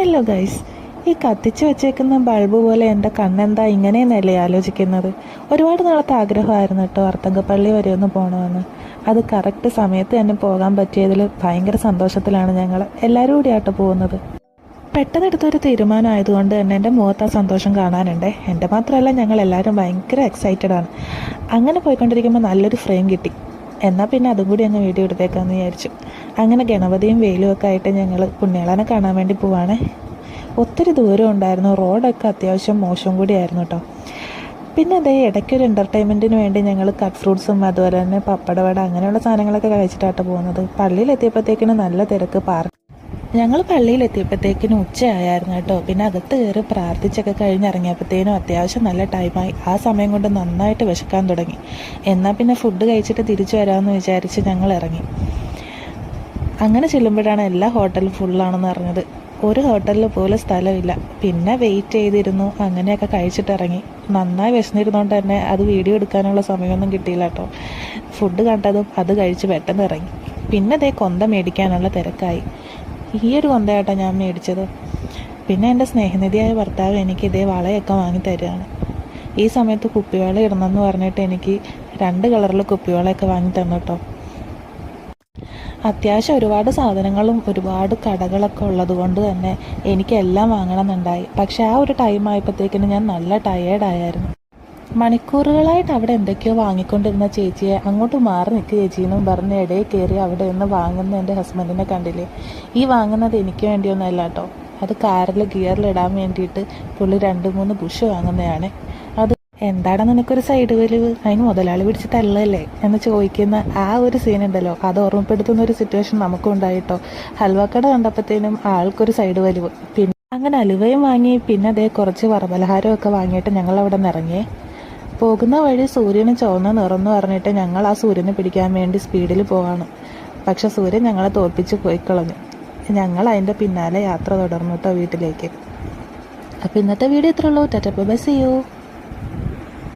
Hello guys, ഈ കത്തിച്ച് വെച്ചേക്കുന്ന ബൾബ് പോലെ എൻ്റെ കണ്ണെന്താ ഇങ്ങനെയെന്നല്ലേ ആലോചിക്കുന്നത്. ഒരുപാട് നാളത്തെ ആഗ്രഹമായിരുന്നു കേട്ടോ അർത്തങ്കപ്പള്ളി വരെ ഒന്ന് പോകണമെന്ന്. അത് കറക്റ്റ് സമയത്ത് തന്നെ പോകാൻ പറ്റിയതിൽ ഭയങ്കര സന്തോഷത്തിലാണ് ഞങ്ങൾ എല്ലാവരും കൂടിയാട്ടോ പോകുന്നത്. പെട്ടെന്ന് എടുത്തൊരു തീരുമാനമായതുകൊണ്ട് തന്നെ എൻ്റെ മുഖത്ത് ആ സന്തോഷം കാണാനുണ്ട്. എൻ്റെ മാത്രമല്ല, ഞങ്ങൾ എല്ലാവരും ഭയങ്കര എക്സൈറ്റഡ് ആണ്. അങ്ങനെ പോയിക്കൊണ്ടിരിക്കുമ്പോൾ നല്ലൊരു ഫ്രെയിം കിട്ടി. എന്നാൽ പിന്നെ അതും കൂടി അങ്ങ് വീഡിയോ എടുത്തേക്കാമെന്ന് വിചാരിച്ചു. അങ്ങനെ ഗണപതിയും വെയിലും ഒക്കെ ആയിട്ട് ഞങ്ങൾ പുണ്യാളനെ കാണാൻ വേണ്ടി പോവാണ്. ഒത്തിരി ദൂരം ഉണ്ടായിരുന്നു, റോഡൊക്കെ അത്യാവശ്യം മോശം കൂടിയായിരുന്നു കേട്ടോ. പിന്നെ അതേ ഇടയ്ക്കൊരു എൻ്റർടൈൻമെൻറ്റിന് വേണ്ടി ഞങ്ങൾ കട്ട് ഫ്രൂട്ട്സും അതുപോലെ തന്നെ പപ്പടവട അങ്ങനെയുള്ള സാധനങ്ങളൊക്കെ കഴിച്ചിട്ടാണ് പോകുന്നത്. പള്ളിയിലെത്തിയപ്പോഴത്തേക്കിന് നല്ല തിരക്ക്. ഞങ്ങൾ പള്ളിയിലെത്തിയപ്പോഴത്തേക്കിനും ഉച്ചയായിരുന്നു കേട്ടോ. പിന്നെ അകത്ത് കയറി പ്രാർത്ഥിച്ചൊക്കെ കഴിഞ്ഞിറങ്ങിയപ്പോഴത്തേനും അത്യാവശ്യം നല്ല ടൈമായി. ആ സമയം കൊണ്ട് നന്നായിട്ട് വിശക്കാൻ തുടങ്ങി. എന്നാൽ പിന്നെ ഫുഡ് കഴിച്ചിട്ട് തിരിച്ചു വരാമെന്ന് വിചാരിച്ച് ഞങ്ങൾ ഇറങ്ങി. അങ്ങനെ ചെല്ലുമ്പോഴാണ് എല്ലാ ഹോട്ടലും ഫുള്ളാണെന്ന് അറിഞ്ഞത്. ഒരു ഹോട്ടലിൽ പോലും സ്ഥലമില്ല. പിന്നെ വെയിറ്റ് ചെയ്തിരുന്നു, അങ്ങനെയൊക്കെ കഴിച്ചിട്ടിറങ്ങി. നന്നായി വിശന്നിരുന്നോണ്ട് തന്നെ അത് വീഡിയോ എടുക്കാനുള്ള സമയമൊന്നും കിട്ടിയില്ല കേട്ടോ. ഫുഡ് കണ്ടതും അത് കഴിച്ച് പെട്ടെന്ന് ഇറങ്ങി. പിന്നെ അതേ കൊന്ത മേടിക്കാനുള്ള തിരക്കായി. ഈ ഒരു കൊന്തയാട്ടോ ഞാൻ മേടിച്ചത്. പിന്നെ എൻ്റെ സ്നേഹനിധിയായ ഭർത്താവ് എനിക്ക് ഇതേ വളയൊക്കെ വാങ്ങി തരികയാണ്. ഈ സമയത്ത് കുപ്പിവള ഇടണമെന്ന് പറഞ്ഞിട്ട് എനിക്ക് 2 കളറിൽ കുപ്പിവളയൊക്കെ വാങ്ങി തന്നു കേട്ടോ. അത്യാവശ്യം ഒരുപാട് സാധനങ്ങളും ഒരുപാട് കടകളൊക്കെ ഉള്ളത് കൊണ്ട് തന്നെ എനിക്കെല്ലാം വാങ്ങണമെന്നുണ്ടായി. പക്ഷെ ആ ഒരു ടൈം ആയപ്പോഴത്തേക്കിന് ഞാൻ നല്ല ടയേർഡായിരുന്നു. മണിക്കൂറുകളായിട്ട് അവിടെ എന്തൊക്കെയോ വാങ്ങിക്കൊണ്ടിരുന്ന ചേച്ചിയെ അങ്ങോട്ട് മാറി നിൽക്കുക ചേച്ചിയെന്നും പറഞ്ഞ് ഇടയിൽ കയറി അവിടെ നിന്ന് വാങ്ങുന്ന എൻ്റെ ഹസ്ബൻഡിനെ കണ്ടില്ലേ. ഈ വാങ്ങുന്നത് എനിക്ക് വേണ്ടിയൊന്നുമല്ല കേട്ടോ. അത് കാറിൽ ഗിയറിലിടാൻ വേണ്ടിയിട്ട് പുള്ളി 2-3 ബുഷ് വാങ്ങുന്നതാണ്. അത് എന്താണ് നിനക്കൊരു സൈഡ് വലിവ്, അതിന് മുതലാളി പിടിച്ച് തള്ളല്ലേ എന്ന് ചോദിക്കുന്ന ആ ഒരു സീനുണ്ടല്ലോ, അത് ഓർമ്മപ്പെടുത്തുന്ന ഒരു സിറ്റുവേഷൻ നമുക്കും ഉണ്ടായിട്ടോ. ഹൽവക്കട കണ്ടപ്പോഴത്തേനും ആൾക്കൊരു സൈഡ് വലിവ്. പിന്നെ അങ്ങനെ അലുവയും വാങ്ങി. പിന്നെ അതേ കുറച്ച് വറപലഹാരമൊക്കെ വാങ്ങിയിട്ട് ഞങ്ങൾ അവിടെ നിന്ന് ഇറങ്ങിയേ. പോകുന്ന വഴി സൂര്യന് ചുവന്ന നിറമെന്ന് പറഞ്ഞിട്ട് ഞങ്ങൾ ആ സൂര്യനെ പിടിക്കാൻ വേണ്ടി സ്പീഡിൽ പോവാണ്. പക്ഷെ സൂര്യൻ ഞങ്ങളെ തോൽപ്പിച്ച് പോയി കളഞ്ഞു. ഞങ്ങൾ അതിൻ്റെ പിന്നാലെ യാത്ര തുടർന്നു കേട്ടോ വീട്ടിലേക്ക്. അപ്പോൾ ഇന്നത്തെ വീഡിയോ ഇത്രയുള്ളൂ. Tata bye, see U.